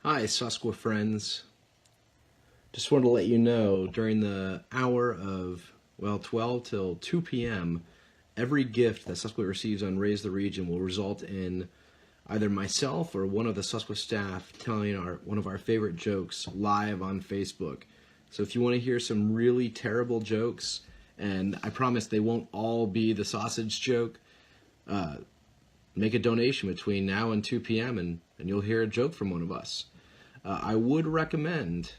Hi, Susqua friends. Just wanted to let you know during the hour of, 12 till 2 p.m., every gift that Susqua receives on Raise the Region will result in either myself or one of the Susqua staff telling one of our favorite jokes live on Facebook. So if you want to hear some really terrible jokes, and I promise they won't all be the sausage joke, make a donation between now and 2 p.m. and you'll hear a joke from one of us. I would recommend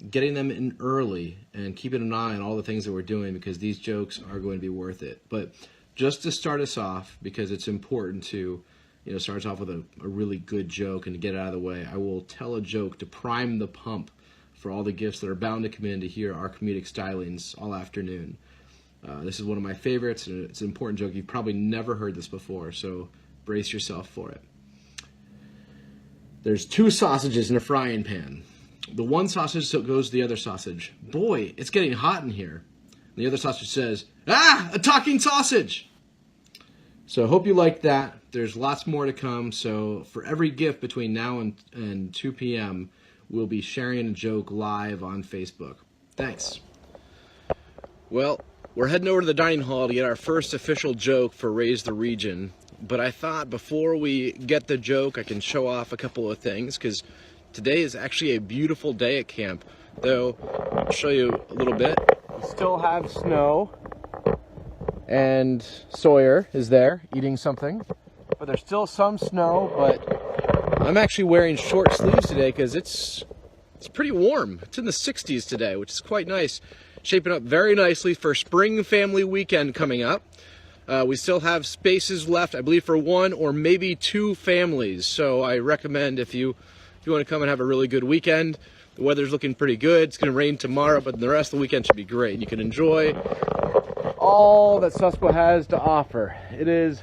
getting them in early and keeping an eye on all the things that we're doing, because these jokes are going to be worth it. But just to start us off, because it's important to start us off with a really good joke and to get it out of the way, I will tell a joke to prime the pump for all the gifts that are bound to come in to hear our comedic stylings all afternoon. This is one of my favorites, and it's an important joke. You've probably never heard this before, so brace yourself for it. There's two sausages in a frying pan. The one sausage goes to the other sausage. "Boy, it's getting hot in here." And the other sausage says, "Ah, a talking sausage!" So I hope you liked that. There's lots more to come. So for every gift between now and 2 p.m., we'll be sharing a joke live on Facebook. Thanks. Well, we're heading over to the dining hall to get our first official joke for Raise the Region. But I thought before we get the joke, I can show off a couple of things, because today is actually a beautiful day at camp. Though, I'll show you a little bit. We still have snow, and Sawyer is there eating something. But there's still some snow, but I'm actually wearing short sleeves today because it's pretty warm. It's in the 60s today, which is quite nice. Shaping up very nicely for Spring Family Weekend coming up. We still have spaces left, I believe, for one or maybe two families. So I recommend if you want to come and have a really good weekend. The weather's looking pretty good. It's going to rain tomorrow, but the rest of the weekend should be great. You can enjoy all that Susqua has to offer. It is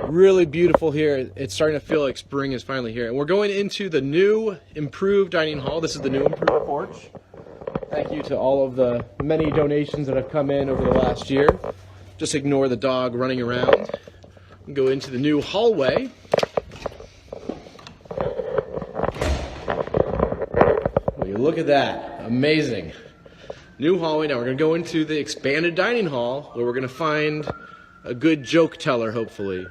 really beautiful here. It's starting to feel like spring is finally here. And we're going into the new improved dining hall. This is the new improved porch. Thank you to all of the many donations that have come in over the last year. Just ignore the dog running around. Go into the new hallway. Will you look at that? Amazing. New hallway. Now we're going to go into the expanded dining hall, where we're going to find a good joke teller, hopefully.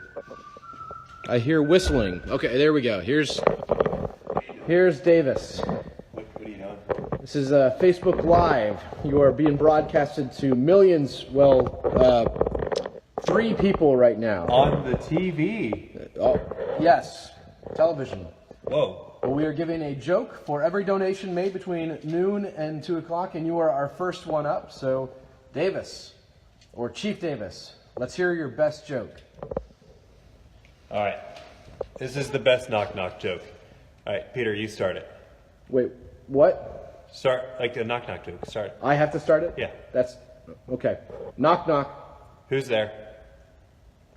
I hear whistling. Okay, there we go. Here's Davis. What are you doing? This is Facebook Live. You are being broadcasted to millions, 3 people right now. On the TV. Oh, yes, television. Whoa. We are giving a joke for every donation made between noon and 2 o'clock, and you are our first one up. So, Davis, or Chief Davis, let's hear your best joke. All right. This is the best knock-knock joke. All right, Peter, you start it. Wait, what? Start, like a knock-knock joke. Start. I have to start it? Yeah. That's, okay. Knock, knock. Who's there?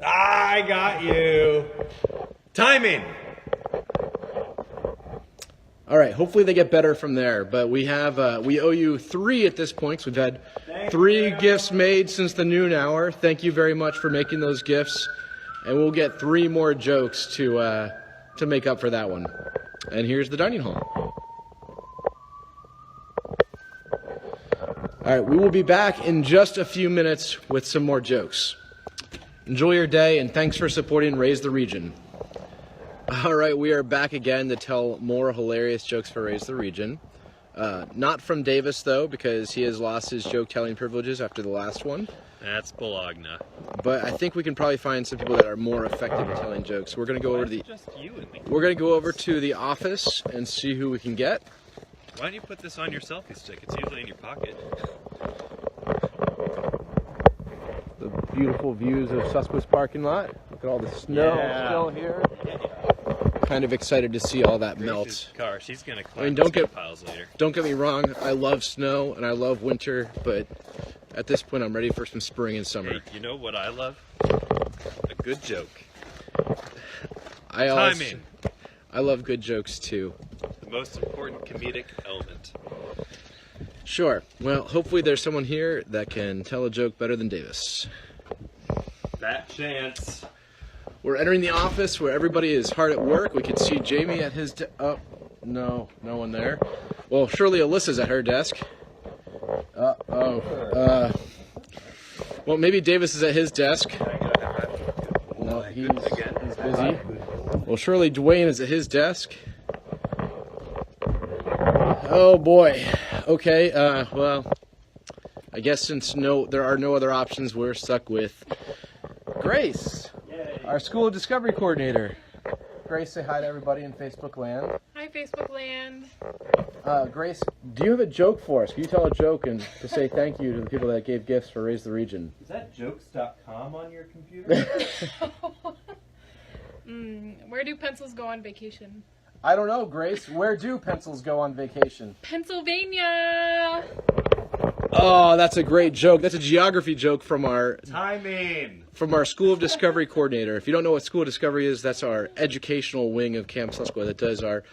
I got you. Timing. All right, hopefully they get better from there, but we owe you 3 at this point, so we've had 3 gifts made since the noon hour. Thank you very much for making those gifts, and we'll get 3 more jokes to make up for that one. And here's the dining hall. All right, we will be back in just a few minutes with some more jokes. Enjoy your day, and thanks for supporting Raise the Region. All right, we are back again to tell more hilarious jokes for Raise the Region. Not from Davis, though, because he has lost his joke-telling privileges after the last one. That's Bologna. But I think we can probably find some people that are more effective at telling jokes. We're going to go over to Just you and me. we're going to go over to the office and see who we can get. Why don't you put this on your selfie stick? It's usually in your pocket. The beautiful views of Susqua's parking lot. Look at all the snow still here. Kind of excited to see all that melt. Grace's car. She's gonna collect I mean, don't get- piles later. Don't get me wrong, I love snow and I love winter, but at this point I'm ready for some spring and summer. Hey, you know what I love? A good joke. Timing. I love good jokes too. The most important comedic element. Sure. Well, hopefully there's someone here that can tell a joke better than Davis. That chance. We're entering the office where everybody is hard at work. We can see Jamie at his oh, no one there. Well, surely Alyssa's at her desk. Well, maybe Davis is at his desk. No, he's busy. Well, surely Dwayne is at his desk. Oh boy. Okay. Well, I guess since there are no other options, we're stuck with Grace, our school discovery coordinator. Grace, say hi to everybody in Facebook land. Hi, Facebook land. Grace, do you have a joke for us? Can you tell a joke and to say thank you to the people that gave gifts for Raise the Region? Is that jokes.com on your computer? Where do pencils go on vacation? I don't know, Grace. Where do pencils go on vacation? Pennsylvania! Oh, that's a great joke. That's a geography joke from our Timing! School of Discovery coordinator. If you don't know what School of Discovery is, that's our educational wing of Camp Susquehanna that does our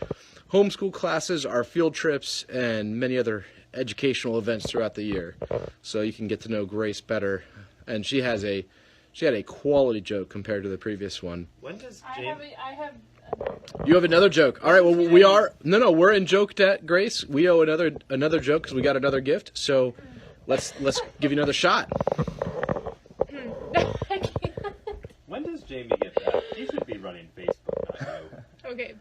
homeschool classes, our field trips, and many other educational events throughout the year. So you can get to know Grace better. And she had a quality joke compared to the previous one. When does I have You have another joke. All right, well, we're in joke debt, Grace. We owe another joke because we got another gift. So let's give you another shot. When does Jamie get back? He should be running Facebook, not you. Okay.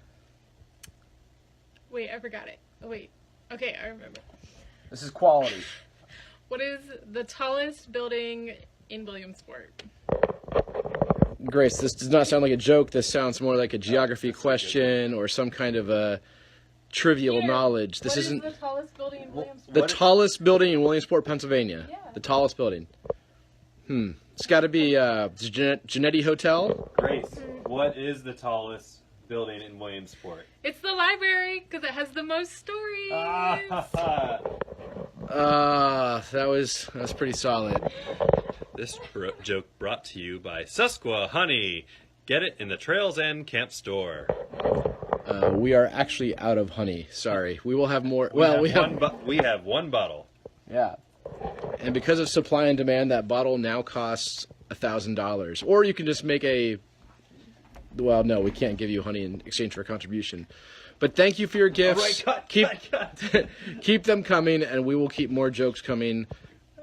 Wait, I forgot it. Oh, wait. Okay, I remember. This is quality. What is the tallest building in Williamsport? Grace, this does not sound like a joke. This sounds more like a geography question or some kind of a trivial knowledge. This isn't the tallest building in Williamsport? the tallest building in Williamsport, Pennsylvania. Yeah. The tallest building. It's got to be Genetti Hotel. Grace, what is the tallest building in Williamsport? It's the library, because it has the most stories. That was pretty solid. This joke brought to you by Susquehanna. Get it in the Trails End Camp store. We are actually out of honey. Sorry. We will have more. We have one bottle. Yeah. And because of supply and demand, that bottle now costs $1,000. Or you can just make well, no, we can't give you honey in exchange for a contribution. But thank you for your gifts. All right, cut. Keep them coming, and we will keep more jokes coming.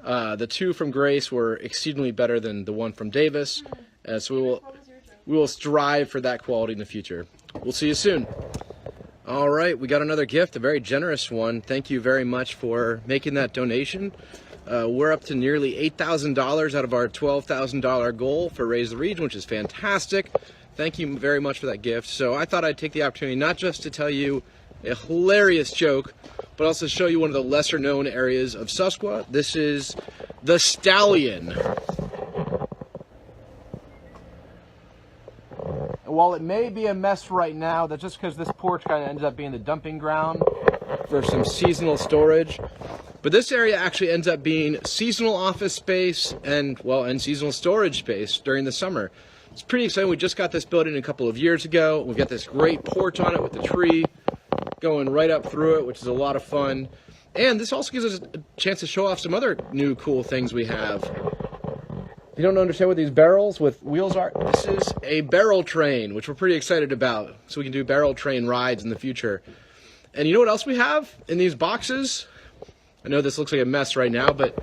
The two from Grace were exceedingly better than the one from Davis. So we will strive for that quality in the future. We'll see you soon. All right, we got another gift, a very generous one. Thank you very much for making that donation. We're up to nearly $8,000 out of our $12,000 goal for Raise the Region, which is fantastic. Thank you very much for that gift. So I thought I'd take the opportunity not just to tell you a hilarious joke, but also show you one of the lesser known areas of Susquehanna. This is the Stallion. While it may be a mess right now, that's just because this porch kind of ends up being the dumping ground for some seasonal storage. But this area actually ends up being seasonal office space and seasonal storage space during the summer. It's pretty exciting. We just got this building a couple of years ago. We've got this great porch on it with the tree going right up through it, which is a lot of fun. And this also gives us a chance to show off some other new cool things we have. If you don't understand what these barrels with wheels are, this is a barrel train, which we're pretty excited about. So we can do barrel train rides in the future. And you know what else we have in these boxes? I know this looks like a mess right now, but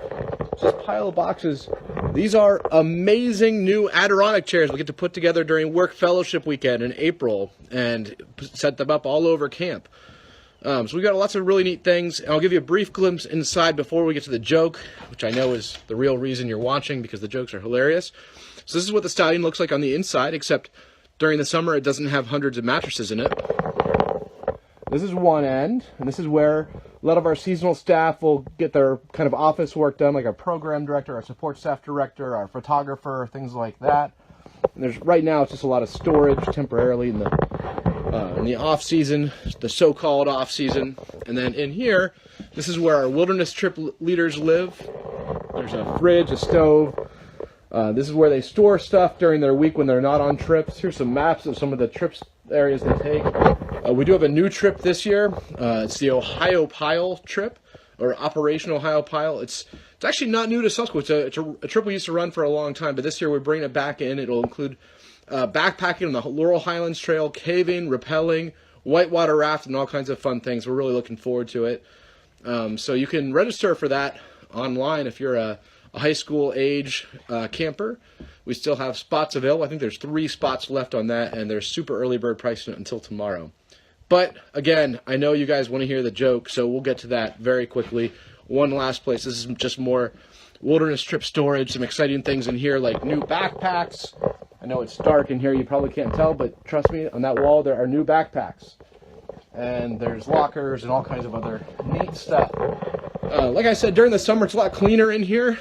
just a pile of boxes. These are amazing new Adirondack chairs we get to put together during Work Fellowship Weekend in April and set them up all over camp. So we've got lots of really neat things. And I'll give you a brief glimpse inside before we get to the joke, which I know is the real reason you're watching because the jokes are hilarious. So this is what the Stallion looks like on the inside, except during the summer it doesn't have hundreds of mattresses in it. This is one end, and this is where a lot of our seasonal staff will get their kind of office work done, like our program director, our support staff director, our photographer, things like that. And right now it's just a lot of storage temporarily in the off season, the so-called off season. And then in here, this is where our wilderness trip leaders live. There's a fridge, a stove. This is where they store stuff during their week when they're not on trips. Here's some maps of some of the trips areas they take. We do have a new trip this year. It's the Ohio Pile trip, or Operation Ohio Pile. It's actually not new to Susquehanna. It's a trip we used to run for a long time, but this year we're bringing it back in. It'll include backpacking on the Laurel Highlands Trail, caving, rappelling, whitewater raft, and all kinds of fun things. We're really looking forward to it. So you can register for that online if you're a high school age camper. We still have spots available. I think there's 3 spots left on that, and there's super early bird pricing until tomorrow. But again, I know you guys want to hear the joke, so we'll get to that very quickly. One last place. This is just more wilderness trip storage, some exciting things in here like new backpacks. I know it's dark in here, you probably can't tell, but trust me, on that wall there are new backpacks. And there's lockers and all kinds of other neat stuff. Like I said, during the summer it's a lot cleaner in here,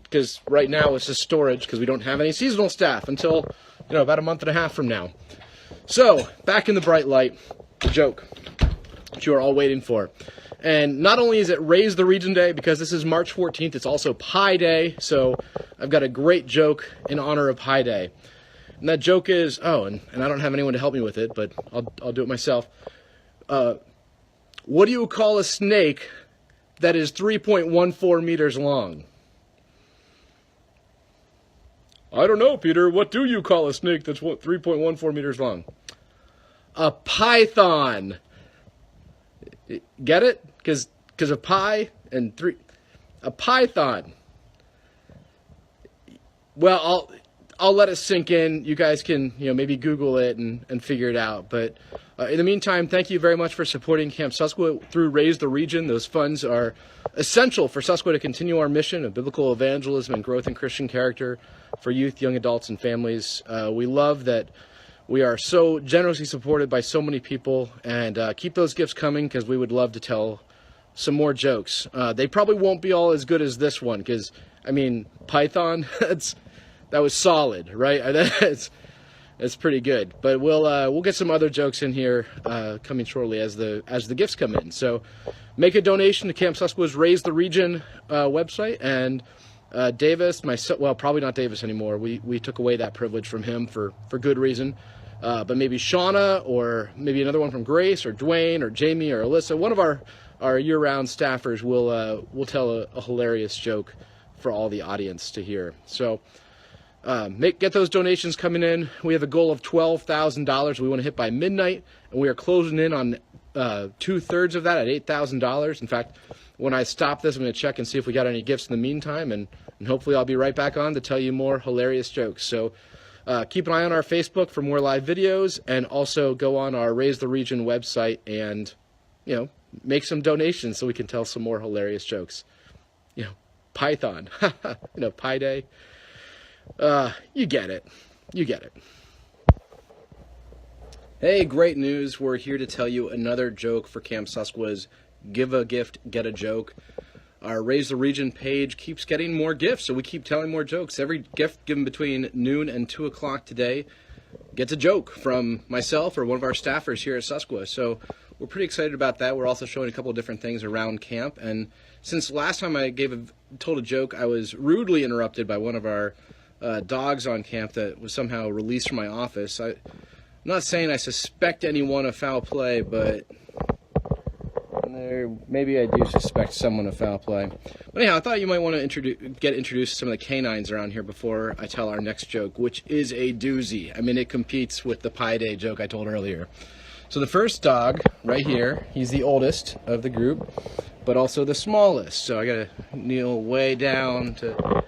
because right now it's just storage because we don't have any seasonal staff until, about a month and a half from now. So, back in the bright light, the joke that you are all waiting for. And not only is it Raise the Region Day, because this is March 14th, it's also Pi Day, so I've got a great joke in honor of Pi Day. And that joke is, and I don't have anyone to help me with it, but I'll do it myself. What do you call a snake that is 3.14 meters long? I don't know, Peter. What do you call a snake that's 3.14 meters long? A python. Get it? Because of pi and 3. A python. Well, I'll let it sink in. You guys can, maybe Google it and figure it out. But in the meantime, thank you very much for supporting Camp Susquehanna through Raise the Region. Those funds are essential for Susquehanna to continue our mission of biblical evangelism and growth in Christian character for youth, young adults, and families. We love that we are so generously supported by so many people, and keep those gifts coming because we would love to tell some more jokes. They probably won't be all as good as this one because, Python, that was solid, right? It's pretty good. But we'll get some other jokes in here coming shortly as the gifts come in. So make a donation to Camp Susquehanna's Raise the Region website, and Davis, well, probably not Davis anymore. We took away that privilege from him for good reason. But maybe Shauna, or maybe another one from Grace, or Dwayne, or Jamie, or Alyssa. One of our year-round staffers will tell a hilarious joke for all the audience to hear. So get those donations coming in. We have a goal of $12,000 we want to hit by midnight, and we are closing in on 2/3 of that at $8,000. In fact, when I stop this, I'm going to check and see if we got any gifts in the meantime, and hopefully I'll be right back on to tell you more hilarious jokes. So keep an eye on our Facebook for more live videos, and also go on our Raise the Region website and, make some donations so we can tell some more hilarious jokes. Python, Pi Day. You get it. You get it. Hey, great news. We're here to tell you another joke for Camp Susquehanna's Give a Gift, Get a Joke. Our Raise the Region page keeps getting more gifts, so we keep telling more jokes. Every gift given between noon and 2 o'clock today gets a joke from myself or one of our staffers here at Susquehanna. So we're pretty excited about that. We're also showing a couple of different things around camp. And since last time I told a joke, I was rudely interrupted by one of our dogs on camp that was somehow released from my office. I'm not saying I suspect anyone of foul play, but maybe I do suspect someone of foul play. But anyhow, I thought you might want to get introduced to some of the canines around here before I tell our next joke, which is a doozy. It competes with the Pi Day joke I told earlier. So the first dog, right here, he's the oldest of the group, but also the smallest. So I gotta kneel way down to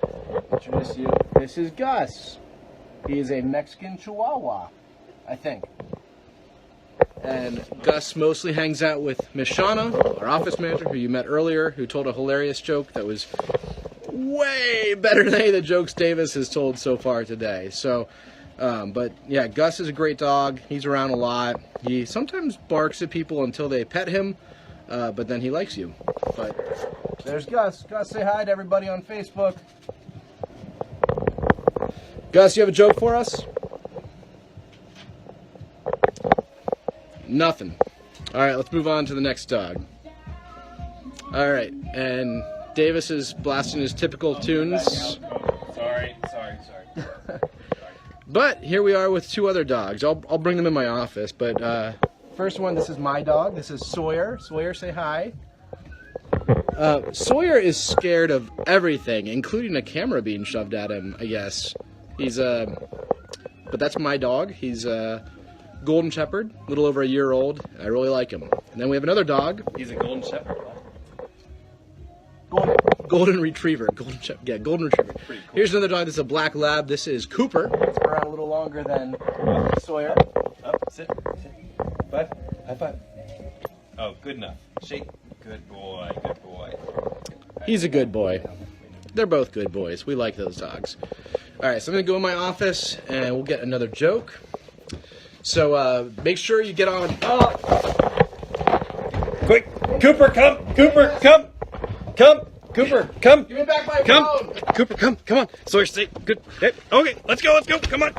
introduce you. This is Gus. He is a Mexican Chihuahua, I think. And Gus mostly hangs out with Miss Shauna, our office manager, who you met earlier, who told a hilarious joke that was way better than any of the jokes Davis has told so far today. So, but yeah, Gus is a great dog. He's around a lot. He sometimes barks at people until they pet him, but then he likes you. But there's Gus. Gus, say hi to everybody on Facebook. Gus, you have a joke for us? Nothing. All right, let's move on to the next dog. All right, and Davis is blasting his typical tunes. Sorry. But here we are with 2 other dogs. I'll bring them in my office. But first one, this is my dog. This is Sawyer. Sawyer, say hi. Sawyer is scared of everything, including a camera being shoved at him, I guess. He's but that's my dog. He's a Golden Shepherd, a little over a year old. I really like him. And then we have another dog. He's a golden shepherd. Golden Retriever. Golden Retriever. Pretty cool. Here's another dog. This is a black lab. This is Cooper. It's been around a little longer than Sawyer. Up, sit. Five. High five. Oh, good enough. Shake. Good boy. Good boy. He's a good boy. They're both good boys. We like those dogs. All right, so I'm going to go in my office, and we'll get another joke. So make sure you get on. Oh, Quick, Cooper, come! Cooper, come! Come! Cooper, come! give me back my Come! phone. Cooper, come on! Sawyer, stay. Good. Hey, okay, let's go, come on!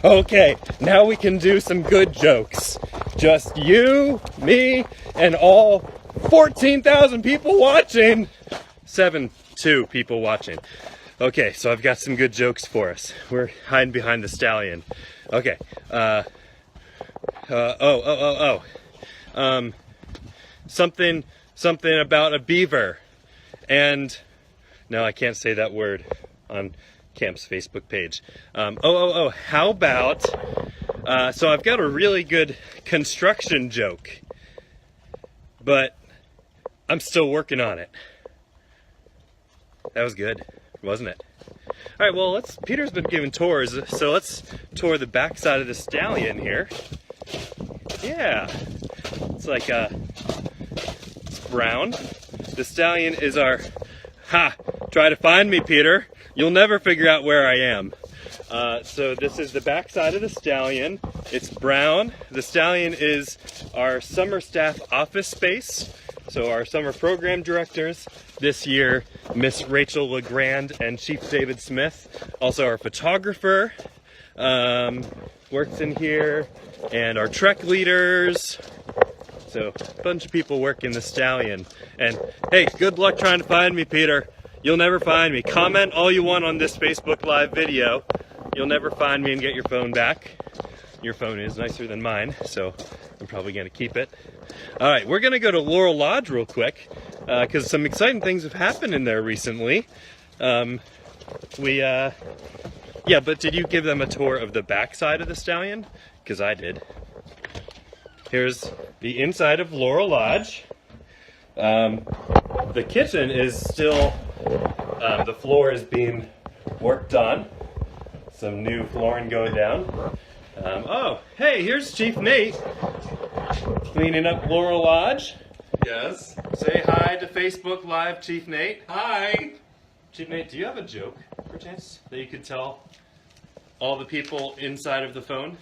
Okay, now we can do some good jokes. Just you, me, and all 14,000 people watching. 2 people watching. Okay, so I've got some good jokes for us. We're hiding behind the stallion. Okay. Something about a beaver. And no, I can't say that word on Camp's Facebook page. How about so I've got a really good construction joke, but I'm still working on it. That was good, wasn't it? All right, well, Peter's been giving tours, so let's tour the backside of the stallion here. Yeah, it's like it's brown. The stallion is our, try to find me, Peter. You'll never figure out where I am. So this is the backside of the stallion. It's brown. The stallion is our summer staff office space. So our summer program directors this year, Miss Rachel LeGrand and Chief David Smith. Also our photographer works in here, and our trek leaders. So a bunch of people work in the stallion. And hey, good luck trying to find me, Peter. You'll never find me. Comment all you want on this Facebook Live video. You'll never find me and get your phone back. Your phone is nicer than mine, so I'm probably going to keep it. All right, we're going to go to Laurel Lodge real quick because some exciting things have happened in there recently. But did you give them a tour of the backside of the stallion? Because I did. Here's the inside of Laurel Lodge. The kitchen is still, the floor is being worked on. Some new flooring going down. Hey, here's Chief Nate cleaning up Laurel Lodge. Yes. Say hi to Facebook Live, Chief Nate. Hi. Chief Nate, do you have a joke, perchance, that you could tell all the people inside of the phone?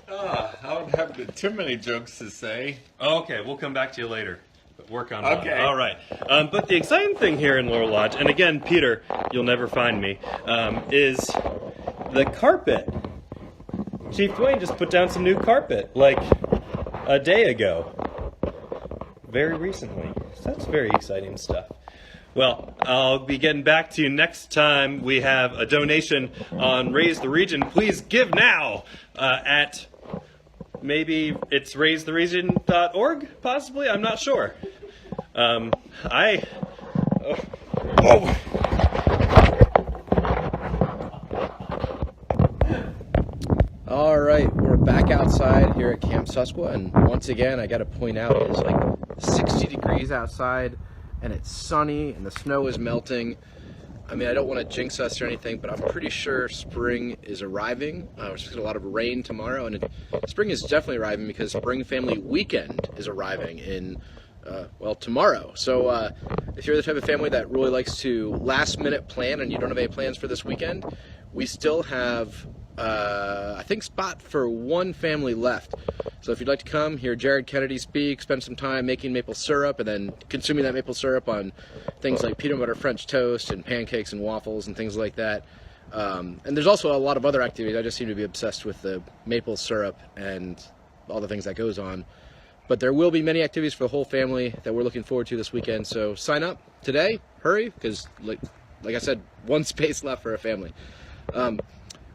I don't have too many jokes to say. Okay, we'll come back to you later. But work on one. Okay. All right. But the exciting thing here in Laurel Lodge, and again, Peter, you'll never find me, is the carpet. Chief Dwayne just put down some new carpet, like a day ago. Very recently. So that's very exciting stuff. Well, I'll be getting back to you next time we have a donation on Raise the Region. Please give now at maybe it's raisetheregion.org, possibly? I'm not sure. All right, we're back outside here at Camp Susquehanna, and once again, I got to point out it's like 60 degrees outside, and it's sunny, and the snow is melting. I mean, I don't want to jinx us or anything, but I'm pretty sure spring is arriving. We're supposed to get a lot of rain tomorrow, and spring is definitely arriving because Spring Family Weekend is arriving in, tomorrow. So if you're the type of family that really likes to last-minute plan and you don't have any plans for this weekend, we still have I think spot for one family left. So if you'd like to come, hear Jared Kennedy speak, spend some time making maple syrup and then consuming that maple syrup on things like peanut butter French toast and pancakes and waffles and things like that. And there's also a lot of other activities. I just seem to be obsessed with the maple syrup and all the things that goes on. But there will be many activities for the whole family that we're looking forward to this weekend. So sign up today, hurry, because like I said, one space left for a family.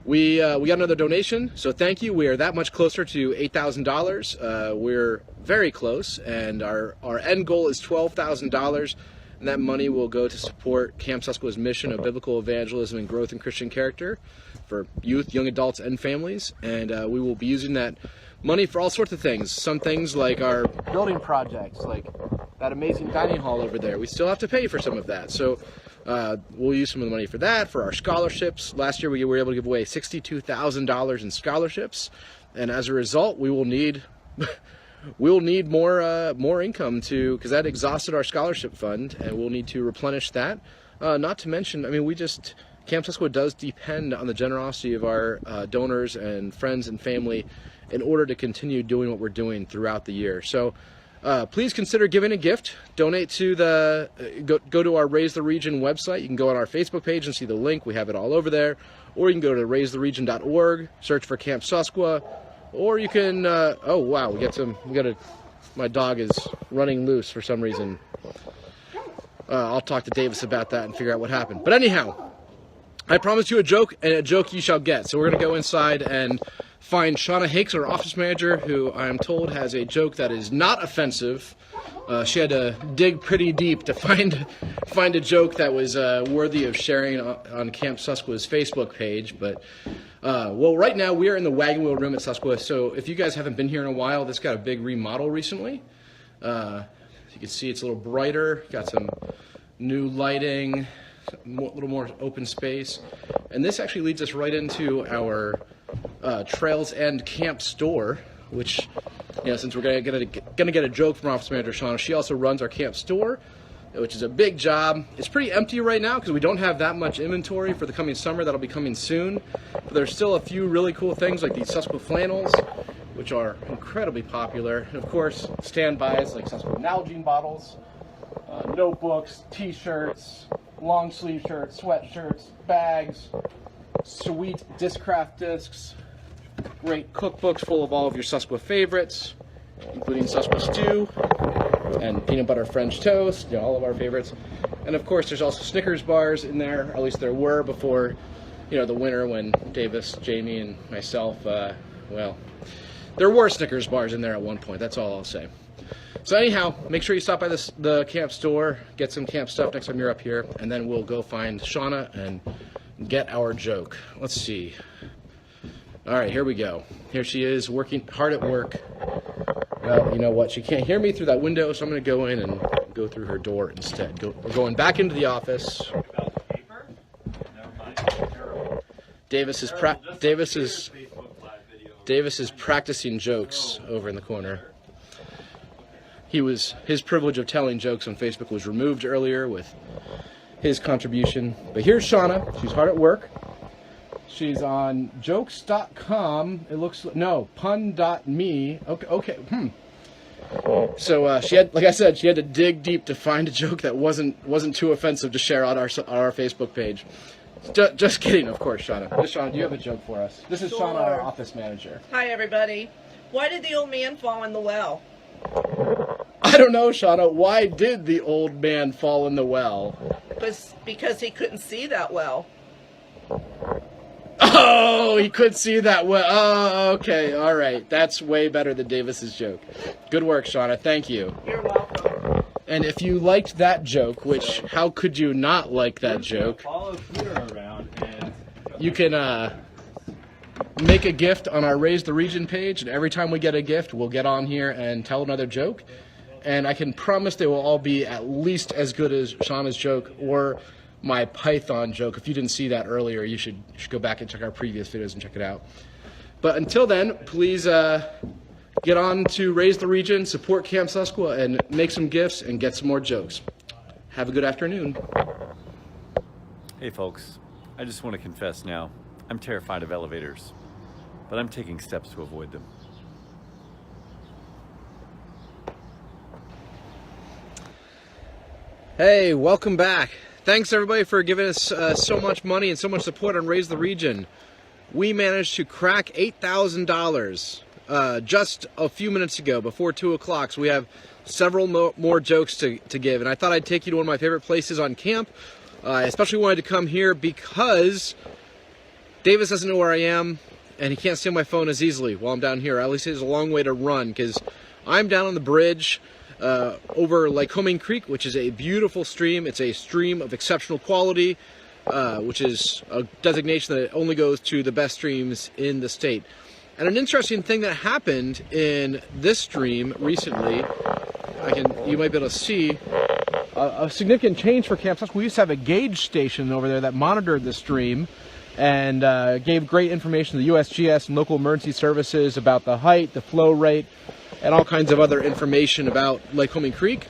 We got another donation, so thank you. We are that much closer to $8,000. We're very close, and our end goal is $12,000. and that money will go to support Camp Susquehanna's mission of biblical evangelism and growth in Christian character for youth, young adults, and families. And we will be using that money for all sorts of things. Some things like our building projects, like that amazing dining hall over there. We still have to pay for some of that. So we'll use some of the money for that, for our scholarships. Last year we were able to give away $62,000 in scholarships. And as a result, we will need more income because that exhausted our scholarship fund, and we'll need to replenish that. Not to mention, I mean, Camp Susquehanna does depend on the generosity of our donors and friends and family in order to continue doing what we're doing throughout the year. So please consider giving a gift. Donate to go to our Raise the Region website. You can go on our Facebook page and see the link. We have it all over there. Or you can go to raisetheregion.org, search for Camp Susquehanna. Or you can, oh wow, my dog is running loose for some reason. I'll talk to Davis about that and figure out what happened. But anyhow, I promised you a joke, and a joke you shall get. So we're going to go inside and find Shauna Hakes, our office manager, who I am told has a joke that is not offensive. She had to dig pretty deep to find a joke that was worthy of sharing on Camp Susquehanna's Facebook page. But well, right now we are in the wagon wheel room at Susquehanna. So if you guys haven't been here in a while, this got a big remodel recently. As you can see, it's a little brighter. Got some new lighting, a little more open space, and this actually leads us right into our Trails End Camp store, which, since we're gonna get a joke from Office Manager Shauna, she also runs our camp store, which is a big job. It's pretty empty right now because we don't have that much inventory for the coming summer. That'll be coming soon, but there's still a few really cool things like these Susquehanna flannels, which are incredibly popular, and of course standbys like Susquehanna Nalgene bottles, notebooks, t-shirts, long sleeve shirts, sweatshirts, bags, sweet Discraft discs, great cookbooks full of all of your Susquehanna favorites, including Susquehanna stew and peanut butter French toast, all of our favorites. And of course, there's also Snickers bars in there, or at least there were before, the winter when Davis, Jamie, and myself, well, there were Snickers bars in there at one point. That's all I'll say. So anyhow, make sure you stop by the camp store, get some camp stuff next time you're up here, and then we'll go find Shauna and get our joke. Let's see. All right, here we go. Here she is, working hard at work. Well, you know what? She can't hear me through that window, so I'm going to go in and go through her door instead. We're going back into the office. Davis is practicing jokes over in the corner. His privilege of telling jokes on Facebook was removed earlier with his contribution. But here's Shauna. She's hard at work. She's on jokes.com. It looks no pun.me. Okay. So she had, like I said, she had to dig deep to find a joke that wasn't too offensive to share on our Facebook page. Just kidding, of course, Shauna. Shauna, do you have a joke for us? This is Sure. Shauna, our office manager. Hi, everybody. Why did the old man fall in the well? I don't know, Shauna. Why did the old man fall in the well? Because he couldn't see that well. Oh, he could see that well. Oh, okay. All right. That's way better than Davis's joke. Good work, Shauna. Thank you. You're welcome. And if you liked that joke, which how could you not like that joke? Follow Peter around and You can make a gift on our Raise the Region page, and every time we get a gift, we'll get on here and tell another joke. And I can promise they will all be at least as good as Shauna's joke or my Python joke. If you didn't see that earlier, you should go back and check our previous videos and check it out. But until then, please get on to Raise the Region, support Camp Susquehanna, and make some gifts and get some more jokes. Have a good afternoon. Hey folks, I just want to confess now, I'm terrified of elevators, but I'm taking steps to avoid them. Hey, welcome back. Thanks everybody for giving us so much money and so much support on Raise the Region. We managed to crack $8,000 just a few minutes ago before 2 o'clock. So we have several more jokes to give. And I thought I'd take you to one of my favorite places on camp. I especially wanted to come here because Davis doesn't know where I am and he can't see on my phone as easily while I'm down here. At least he has a long way to run because I'm down on the bridge over Lycoming Creek, which is a beautiful stream. It's a stream of exceptional quality, which is a designation that only goes to the best streams in the state. And an interesting thing that happened in this stream recently, you might be able to see a significant change for Camp Susquehanna. We used to have a gauge station over there that monitored the stream and gave great information to the USGS and local emergency services about the height, the flow rate, and all kinds of other information about Lycoming Creek.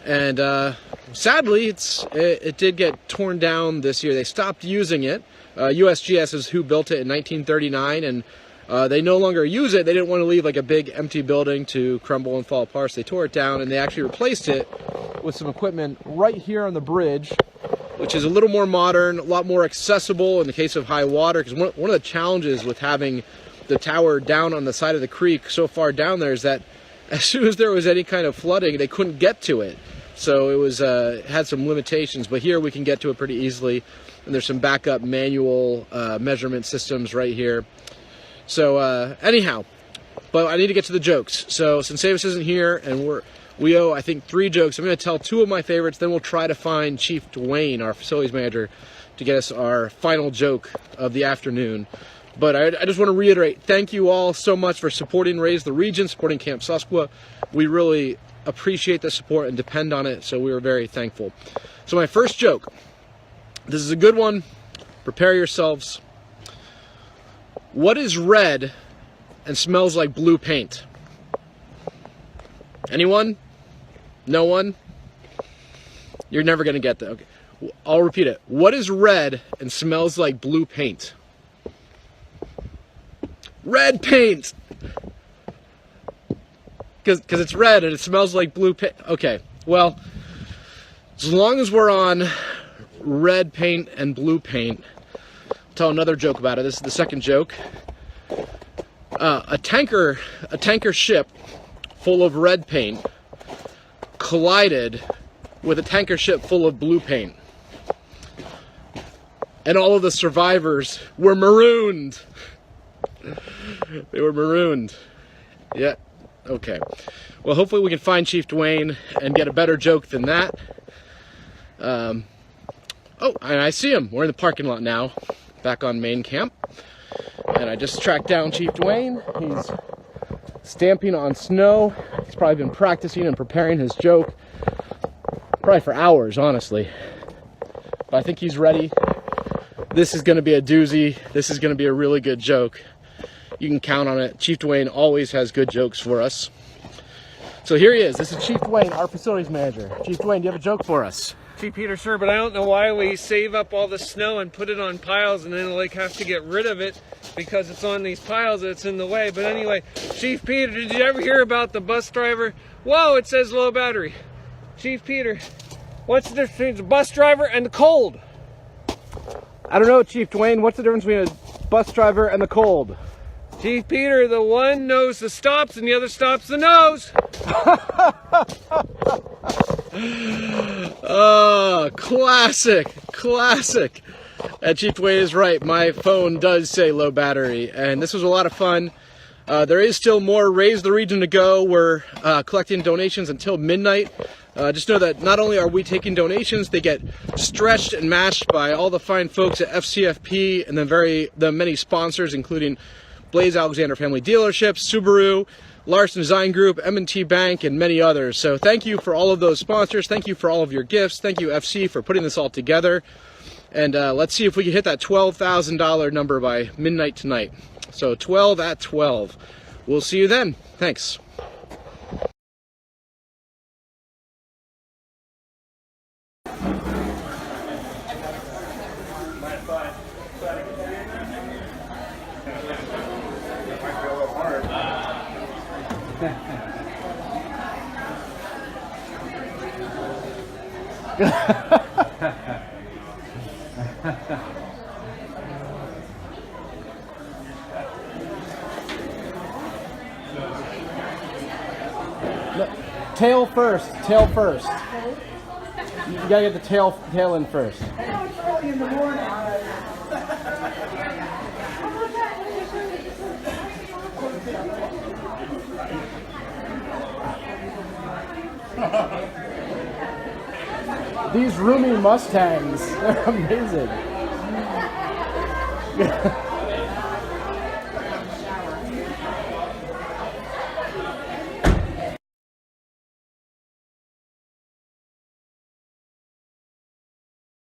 And sadly, it did get torn down this year. They stopped using it. USGS is who built it in 1939, and they no longer use it. They didn't want to leave like a big empty building to crumble and fall apart, so they tore it down, and they actually replaced it with some equipment right here on the bridge, which is a little more modern, a lot more accessible in the case of high water, because one of the challenges with having the tower down on the side of the creek so far down there is that as soon as there was any kind of flooding, they couldn't get to it. So it was had some limitations, but here we can get to it pretty easily, and there's some backup manual measurement systems right here. So anyhow, but I need to get to the jokes. So since Avis isn't here, and we owe, I think, 3 jokes, I'm going to tell 2 of my favorites, then we'll try to find Chief Dwayne, our facilities manager, to get us our final joke of the afternoon. But I just want to reiterate, thank you all so much for supporting Raise the Region, supporting Camp Susquehanna. We really appreciate the support and depend on it, so we are very thankful. So my first joke, this is a good one. Prepare yourselves. What is red and smells like blue paint? Anyone? No one? You're never going to get that. Okay. I'll repeat it. What is red and smells like blue paint? Red paint! Because it's red and it smells like blue paint. Okay, well, as long as we're on red paint and blue paint, I'll tell another joke about it. This is the second joke. A tanker ship full of red paint collided with a tanker ship full of blue paint. And all of the survivors were marooned. They were marooned. Yeah, okay. Well, hopefully we can find Chief Dwayne and get a better joke than that. Oh, and I see him. We're in the parking lot now, back on main camp. And I just tracked down Chief Dwayne. He's stamping on snow. He's probably been practicing and preparing his joke. Probably for hours, honestly. But I think he's ready. This is going to be a doozy. This is going to be a really good joke. You can count on it. Chief Dwayne always has good jokes for us. So here he is. This is Chief Dwayne, our facilities manager. Chief Dwayne, do you have a joke for us? Chief Peter, sure, but I don't know why we save up all the snow and put it on piles and then like have to get rid of it because it's on these piles that's in the way. But anyway, Chief Peter, did you ever hear about the bus driver? Whoa, it says low battery. Chief Peter, what's the difference between the bus driver and the cold? I don't know, Chief Dwayne. What's the difference between a bus driver and the cold? Chief Peter, the one knows the stops and the other stops the nose. Oh, classic. And Chief Dwayne is right. My phone does say low battery, and this was a lot of fun. There is still more Raise the Region to go. We're collecting donations until midnight. Just know that not only are we taking donations, they get stretched and matched by all the fine folks at FCFP and the many sponsors, including Blaze Alexander Family Dealerships, Subaru, Larson Design Group, M&T Bank, and many others. So thank you for all of those sponsors. Thank you for all of your gifts. Thank you, FC, for putting this all together. And let's see if we can hit that $12,000 number by midnight tonight. So 12 at 12. We'll see you then. Thanks. Tail first. You gotta get the tail in first. These roomy Mustangs, they're amazing.